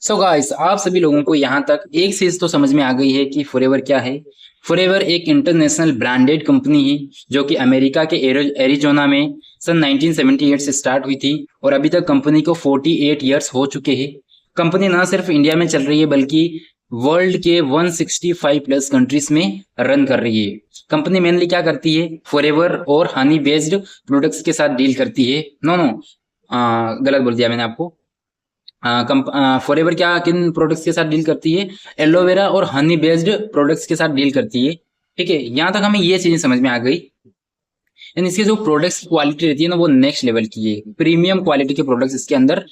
So guys, आप सभी लोगों को यहाँ तक एक चीज तो समझ में आ गई है कि फॉरएवर क्या है। फॉरएवर एक इंटरनेशनल ब्रांडेड कंपनी है जो कि अमेरिका के एरिजोना में सन 1978 से स्टार्ट हुई थी और अभी तक कंपनी को 48 इयर्स हो चुके हैं। कंपनी ना सिर्फ इंडिया में चल रही है बल्कि वर्ल्ड के 165 प्लस कंट्रीज में रन कर रही है। कंपनी मेनली क्या करती है, फॉरएवर और हनी बेस्ड प्रोडक्ट्स के साथ डील करती है। नो नो, गलत बोल दिया मैंने आपको। फॉरएवर क्या किन प्रोडक्ट्स के साथ डील करती है? एलोवेरा और हनी बेस्ड प्रोडक्ट्स के साथ डील करती है। ठीक है, यहाँ तक हमें ये चीजें समझ में आ गई। यानी इसके जो प्रोडक्ट्स की क्वालिटी रहती है ना, वो नेक्स्ट लेवल की है। प्रीमियम क्वालिटी के प्रोडक्ट्स इसके अंदर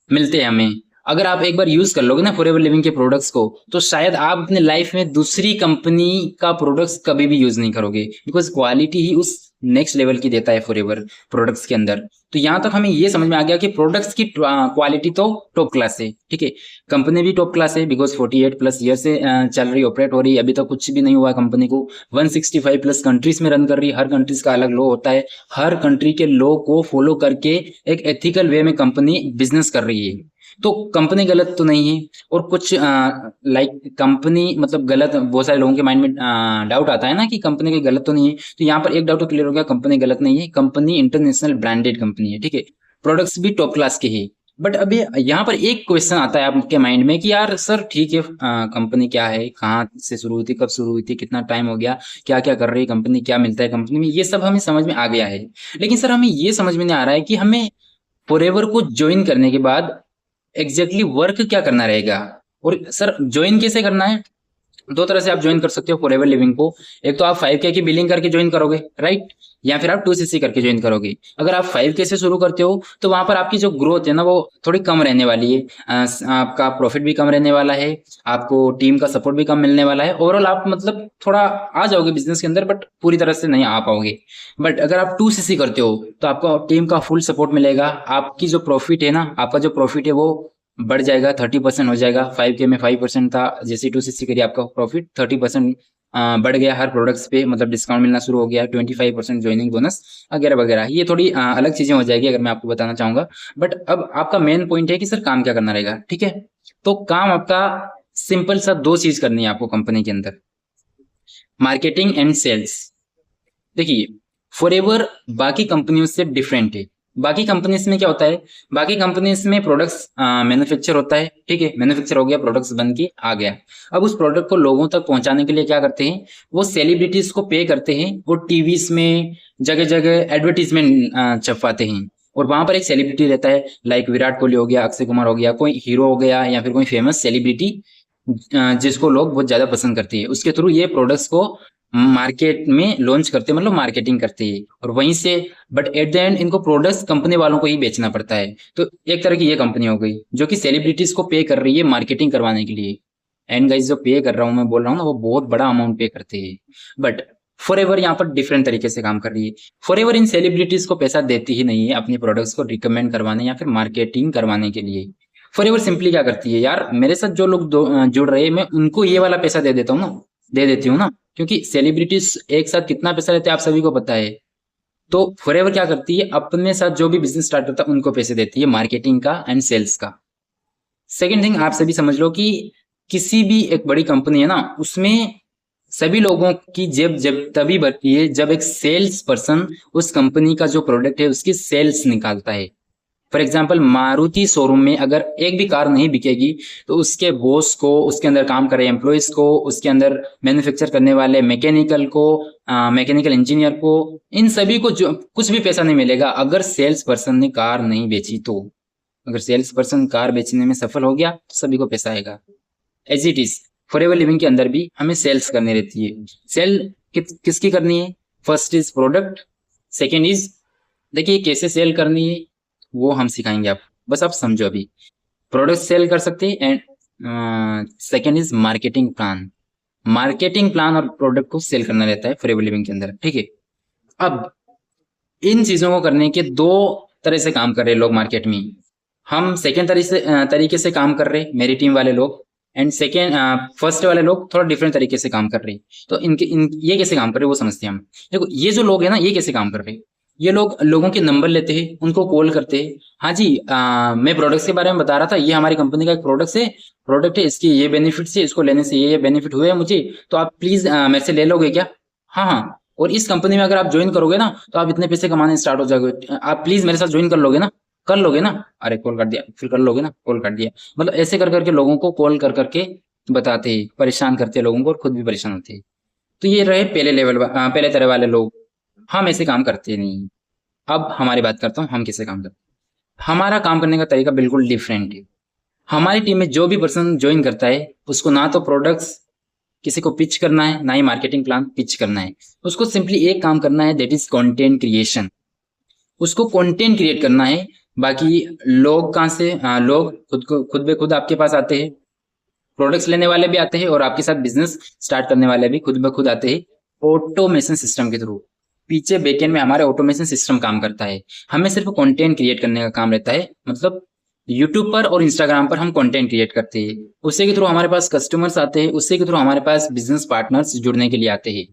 मिलते हैं हमें। अगर आप एक बार यूज कर लोगे ना फॉरएवर लिविंग के प्रोडक्ट्स को, तो शायद आप अपने लाइफ में दूसरी कंपनी का प्रोडक्ट्स कभी भी यूज नहीं करोगे, बिकॉज क्वालिटी ही उस नेक्स्ट लेवल की देता है फॉरएवर प्रोडक्ट्स के अंदर। तो यहाँ तक हमें ये समझ में आ गया कि प्रोडक्ट्स की क्वालिटी तो टॉप क्लास है। ठीक है, कंपनी भी टॉप क्लास है बिकॉज 48 प्लस ईयर से चल रही, ऑपरेट हो रही है। अभी तक कुछ भी नहीं हुआ कंपनी को। 165 प्लस कंट्रीज में रन कर रही है। हर कंट्रीज का अलग लॉ होता है। हर कंट्री के लॉ को फॉलो करके एक एथिकल वे में कंपनी बिजनेस कर रही है। तो कंपनी गलत तो नहीं है। और कुछ लाइक कंपनी मतलब गलत, बहुत सारे लोगों के माइंड में डाउट आता है ना कि कंपनी की गलत तो नहीं है। तो यहाँ पर एक डाउट तो क्लियर हो गया, कंपनी गलत नहीं है। कंपनी इंटरनेशनल ब्रांडेड कंपनी है। ठीक है, प्रोडक्ट्स भी टॉप क्लास के है। बट अभी यहाँ पर एक क्वेश्चन आता है आपके माइंड में कि यार सर ठीक है, कंपनी क्या है, कहाँ से शुरू हुई थी, कब शुरू हुई थी, कितना टाइम हो गया, क्या क्या कर रही है कंपनी, क्या मिलता है कंपनी में, ये सब हमें समझ में आ गया है। लेकिन सर हमें ये समझ में नहीं आ रहा है कि हमें फॉरएवर को ज्वाइन करने के बाद एग्जैक्टली वर्क क्या करना रहेगा। और सर ज्वाइन कैसे करना है? दो तरह से आप ज्वाइन कर सकते हो फॉरएवर लिविंग को। एक तो आप 5K की बिलिंग करके ज्वाइन करोगे, राइट, या फिर आप 2CC करके ज्वाइन करोगे। अगर आप 5K से शुरू करते हो तो वहां पर आपकी जो ग्रोथ है ना, वो थोड़ी कम रहने वाली है। आपका प्रॉफिट भी कम रहने वाला है। आपको टीम का सपोर्ट भी कम मिलने वाला है। ओवरऑल आप मतलब थोड़ा आ जाओगे बिजनेस के अंदर, बट पूरी तरह से नहीं आ पाओगे। बट अगर आप 2CC करते हो तो आपको टीम का फुल सपोर्ट मिलेगा। आपकी जो प्रॉफिट है ना, आपका जो प्रॉफिट है वो बढ़ जाएगा, 30% हो जाएगा। 5K में 5% था, जैसे 2CC करिए आपका प्रॉफिट 30% बढ़ गया। हर प्रोडक्ट्स पे मतलब डिस्काउंट मिलना शुरू हो गया। 25% ज्वाइनिंग बोनस वगैरह वगैरह। ये थोड़ी अलग चीजें हो जाएगी अगर मैं आपको बताना चाहूंगा। बट अब आपका मेन पॉइंट है कि सर काम क्या करना रहेगा। ठीक है, तो काम आपका सिंपल सा दो चीज करनी है आपको कंपनी के अंदर, मार्केटिंग एंड सेल्स। देखिए, फॉरएवर बाकी कंपनियों से डिफरेंट है। बाकी कंपनीज में क्या होता है, बाकी कंपनीज में प्रोडक्ट्स मैन्युफैक्चर होता है। ठीक है, मैन्युफैक्चर हो गया, प्रोडक्ट्स बन के आ गया। अब उस प्रोडक्ट को लोगों तक पहुंचाने के लिए क्या करते हैं, वो सेलिब्रिटीज को पे करते हैं। वो टीवीज में जगह जगह एडवर्टीजमेंट छपवाते हैं। और वहां पर एक सेलिब्रिटी रहता है, लाइक विराट कोहली हो गया, अक्षय कुमार हो गया, कोई हीरो हो गया, या फिर कोई फेमस सेलिब्रिटी जिसको लोग बहुत ज्यादा पसंद करते हैं। उसके थ्रू ये प्रोडक्ट्स को मार्केट में लॉन्च करते हैं, मतलब मार्केटिंग करते हैं। और वहीं से, बट एट द एंड इनको प्रोडक्ट्स कंपनी वालों को ही बेचना पड़ता है। तो एक तरह की ये कंपनी हो गई जो कि सेलिब्रिटीज को पे कर रही है मार्केटिंग करवाने के लिए। एंड गाइस, जो पे कर रहा हूँ मैं बोल रहा हूँ ना, वो बहुत बड़ा अमाउंट पे करते हैं। बट फॉरएवर यहाँ पर डिफरेंट तरीके से काम कर रही है। फॉरएवर इन सेलिब्रिटीज को पैसा देती ही नहीं है अपनी प्रोडक्ट्स को रिकमेंड करवाने या फिर मार्केटिंग करवाने के लिए। फॉरएवर सिंपली क्या करती है, यार मेरे साथ जो लोग जुड़ रहे हैं, मैं उनको ये वाला पैसा दे देता हूँ ना, दे देती हूँ ना। क्योंकि सेलिब्रिटीज एक साथ कितना पैसा लेते हैं आप सभी को पता है। तो फॉरएवर क्या करती है, अपने साथ जो भी बिजनेस स्टार्ट करता है उनको पैसे देती है, मार्केटिंग का एंड सेल्स का। सेकेंड थिंग आप सभी समझ लो कि किसी भी एक बड़ी कंपनी है ना, उसमें सभी लोगों की जेब जब तभी भरती है जब एक सेल्स पर्सन उस कंपनी का जो प्रोडक्ट है उसकी सेल्स निकालता है। फॉर एग्जाम्पल, मारुति शोरूम में अगर एक भी कार नहीं बिकेगी तो उसके बॉस को, उसके अंदर काम कर रहे एम्प्लॉयज को, उसके अंदर मैन्युफैक्चर करने वाले मैकेनिकल को, मैकेनिकल इंजीनियर को, इन सभी को जो कुछ भी पैसा नहीं मिलेगा अगर सेल्स पर्सन ने कार नहीं बेची तो। अगर सेल्स पर्सन कार बेचने में सफल हो गया तो सभी को पैसा आएगा। As it is Forever Living के अंदर भी हमें सेल्स करनी रहती है। सेल किसकी करनी है? First is product, second is, देखिए कैसे सेल करनी है वो हम सिखाएंगे आप, बस आप समझो। अभी प्रोडक्ट सेल कर सकते हैं and second is marketing plan. Marketing plan और प्रोडक्ट को सेल करना रहता है फॉरएवर लिविंग के अंदर। ठीक है, अब इन चीजों को करने के दो तरह से काम कर रहे हैं लोग मार्केट में। हम सेकेंड तरीके से काम कर रहे हैं, मेरी टीम वाले लोग। एंड सेकेंड फर्स्ट वाले लोग थोड़ा डिफरेंट तरीके से काम कर रहे हैं। तो ये कैसे काम कर रहे हैं वो समझते हैं हम। देखो, ये जो लोग हैं ना, ये कैसे काम कर रहे हैं। ये लोग लोगों के नंबर लेते हैं, उनको कॉल करते हैं। हाँ जी, मैं प्रोडक्ट्स के बारे में बता रहा था, ये हमारी कंपनी का एक प्रोडक्ट है, इसकी ये बेनिफिट्स है, इसको लेने से ये बेनिफिट हुए हैं मुझे, तो आप प्लीज मेरे से ले लोगे क्या? हाँ हाँ, और इस कंपनी में अगर आप ज्वाइन करोगे ना तो आप इतने पैसे कमाने स्टार्ट हो जाओगे, आप प्लीज मेरे साथ ज्वाइन कर लोगे ना? कर लोगे ना? अरे कॉल कर दिया, फिर कर लोगे ना? कॉल कर दिया। मतलब ऐसे कर करके लोगों को कॉल कर करके बताते हैं, परेशान करते हैं लोगों को और खुद भी परेशान होते हैं। तो ये रहे पहले तरह वाले लोग। हम ऐसे काम करते नहीं। अब हमारी बात करता हूँ, हम कैसे काम करते हैं। हमारा काम करने का तरीका बिल्कुल डिफरेंट है। हमारी टीम में जो भी पर्सन ज्वाइन करता है उसको ना तो प्रोडक्ट्स किसी को पिच करना है, ना ही मार्केटिंग प्लान पिच करना है। उसको सिंपली एक काम करना है, दैट इज कंटेंट क्रिएशन। उसको कंटेंट क्रिएट करना है। बाकी लोग कहाँ से, लोग खुद बे खुद आपके पास आते हैं। प्रोडक्ट्स लेने वाले भी आते हैं और आपके साथ बिजनेस स्टार्ट करने वाले भी खुद ब खुद आते हैं, ऑटोमेशन सिस्टम के थ्रू। पीछे बैकएंड में हमारे ऑटोमेशन सिस्टम काम करता है। हमें सिर्फ कंटेंट क्रिएट करने का काम रहता है। मतलब यूट्यूब पर और इंस्टाग्राम पर हम कंटेंट क्रिएट करते हैं, उसी के थ्रू हमारे पास कस्टमर्स आते हैं, उसी के थ्रू हमारे पास बिजनेस पार्टनर्स जुड़ने के लिए आते हैं।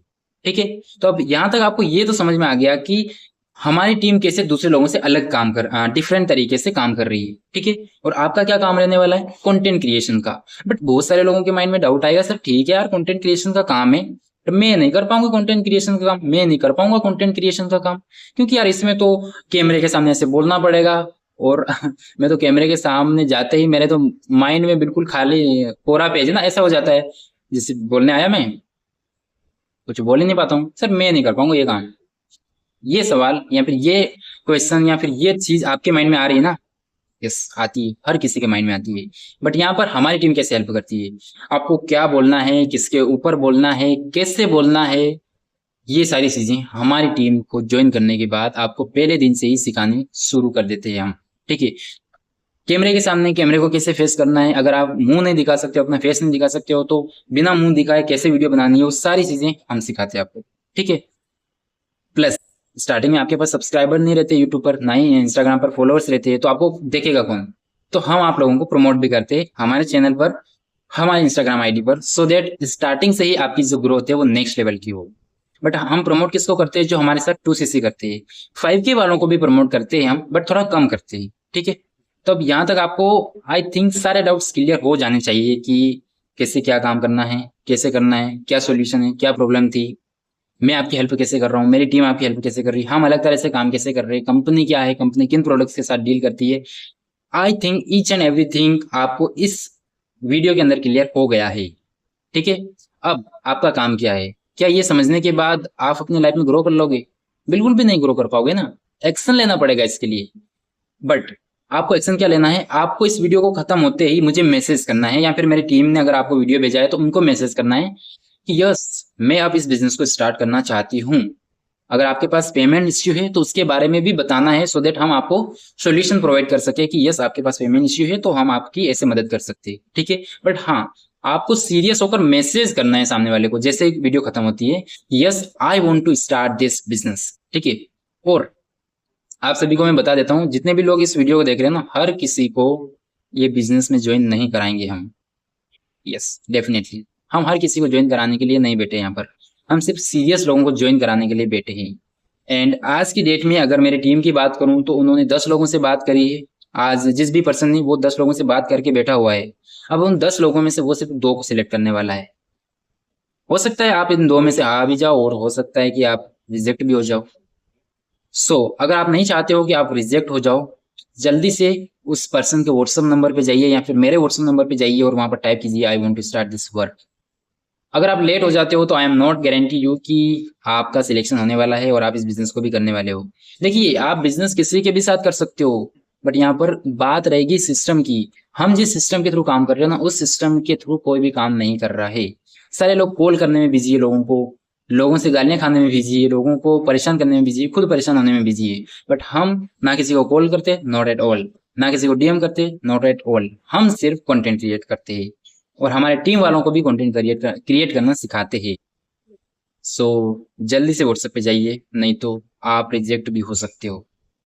ठीक है, तो अब यहाँ तक आपको ये तो समझ में आ गया कि हमारी टीम कैसे दूसरे लोगों से अलग काम डिफरेंट तरीके से काम कर रही है। ठीक है, और आपका क्या काम रहने वाला है? कंटेंट क्रिएशन का। बट बहुत सारे लोगों के माइंड में डाउट आएगा, सर ठीक है यार, कंटेंट क्रिएशन का काम है, तो मैं नहीं कर पाऊंगा कंटेंट क्रिएशन का काम, मैं नहीं कर पाऊंगा कंटेंट क्रिएशन का काम, क्योंकि यार इसमें तो कैमरे के सामने ऐसे बोलना पड़ेगा। और मैं तो कैमरे के सामने जाते ही मेरे तो माइंड में बिल्कुल खाली कोरा पेज ना ऐसा हो जाता है, जिससे बोलने आया मैं कुछ बोल ही नहीं पाता हूँ। सर मैं नहीं कर पाऊंगा ये काम। ये सवाल या फिर ये क्वेश्चन या फिर ये चीज आपके माइंड में आ रही है ना? यस, आती है, हर किसी के माइंड में आती है। बट यहाँ पर हमारी टीम कैसे हेल्प करती है, आपको क्या बोलना है, किसके ऊपर बोलना है, कैसे बोलना है, ये सारी चीजें हमारी टीम को ज्वाइन करने के बाद आपको पहले दिन से ही सिखाने शुरू कर देते हैं हम। ठीक है, कैमरे के सामने कैमरे को कैसे फेस करना है, अगर आप मुंह नहीं दिखा सकते हो, अपना फेस नहीं दिखा सकते हो, तो बिना मुंह दिखाए कैसे वीडियो बनानी है, वो सारी चीजें हम सिखाते हैं आपको। ठीक है, प्लस स्टार्टिंग में आपके पास सब्सक्राइबर नहीं रहते यूट्यूब पर, ना ही इंस्टाग्राम पर फॉलोअर्स रहते हैं, तो आपको देखेगा कौन? तो हम आप लोगों को प्रमोट भी करते हैं हमारे चैनल पर, हमारे इंस्टाग्राम आईडी पर, सो दैट स्टार्टिंग से ही आपकी जो ग्रोथ है वो नेक्स्ट लेवल की हो। बट हम प्रमोट किसको करते हैं? जो हमारे साथ 2cc करते हैं। 5K वालों को भी प्रमोट करते हैं हम, बट थोड़ा कम करते हैं। ठीक है, तो अब यहाँ तक आपको आई थिंक सारे डाउट्स क्लियर हो जाने चाहिए कि कैसे क्या काम करना है, कैसे करना है, क्या सोल्यूशन है, क्या प्रॉब्लम थी, मैं आपकी हेल्प कैसे कर रहा हूँ, मेरी टीम आपकी हेल्प कैसे कर रही है, हम अलग तरह से काम कैसे कर रहे हैं, कंपनी क्या है, कंपनी किन प्रोडक्ट्स के साथ डील करती है। I think each and everything आपको इस वीडियो के अंदर क्लियर हो गया है। ठीक है, अब आपका काम क्या है? क्या ये समझने के बाद आप अपनी लाइफ में ग्रो कर लोगे? बिल्कुल भी नहीं ग्रो कर पाओगे ना। एक्शन लेना पड़ेगा इसके लिए। बट आपको एक्शन क्या लेना है? आपको इस वीडियो को खत्म होते ही मुझे मैसेज करना है, या फिर मेरी टीम ने अगर आपको वीडियो भेजा है तो उनको मैसेज करना है कि यस मैं अब इस बिजनेस को स्टार्ट करना चाहती हूँ। अगर आपके पास पेमेंट इश्यू है तो उसके बारे में भी बताना है, सो देट हम आपको सॉल्यूशन प्रोवाइड कर सके कि यस आपके पास पेमेंट इश्यू है तो हम आपकी ऐसे मदद कर सकते हैं। ठीक है, बट हाँ आपको सीरियस होकर मैसेज करना है सामने वाले को, जैसे वीडियो खत्म होती है, yes I want to start this business. ठीक है, और आप सभी को मैं बता देता हूँ, जितने भी लोग इस वीडियो को देख रहे हैं ना, हर किसी को ये बिजनेस में ज्वाइन नहीं कराएंगे हम। यस डेफिनेटली, हम हर किसी को ज्वाइन कराने के लिए नहीं बैठे यहाँ पर, हम सिर्फ सीरियस लोगों को ज्वाइन कराने के लिए बैठे हैं। एंड आज की डेट में अगर मेरी टीम की बात करूं तो उन्होंने 10 लोगों से बात करी है। आज जिस भी पर्सन ने वो 10 लोगों से बात करके बैठा हुआ है। अब उन 10 लोगों में से वो सिर्फ 2 को सिलेक्ट करने वाला है। हो सकता है आप इन 2 में से आ भी जाओ और हो सकता है कि आप रिजेक्ट भी हो जाओ। अगर आप नहीं चाहते हो कि आप रिजेक्ट हो जाओ, जल्दी से उस पर्सन के व्हाट्सएप नंबर पे जाइए या फिर मेरे व्हाट्सएप नंबर पे जाइए और वहां पर टाइप कीजिए I want to start this work. अगर आप लेट हो जाते हो तो I am not guarantee you कि आपका सिलेक्शन होने वाला है और आप इस बिजनेस को भी करने वाले हो। देखिए आप बिजनेस किसी के भी साथ कर सकते हो, बट यहाँ पर बात रहेगी सिस्टम की। हम जिस सिस्टम के थ्रू काम कर रहे हो ना, उस सिस्टम के थ्रू कोई भी काम नहीं कर रहा है। सारे लोग कॉल करने में बिजी है, लोगों से गालियां खाने में बिजी है, लोगों को परेशान करने में बिजी है, खुद परेशान होने में बिजी है। बट हम ना किसी को कॉल करते, नॉट एट ऑल, ना किसी को डीएम करते, नॉट एट ऑल। हम सिर्फ कंटेंट क्रिएट करते हैं और हमारे टीम वालों को भी कंटेंट क्रिएट करना सिखाते हैं। जल्दी से व्हाट्सएप पे जाइए, नहीं तो आप रिजेक्ट भी हो सकते हो।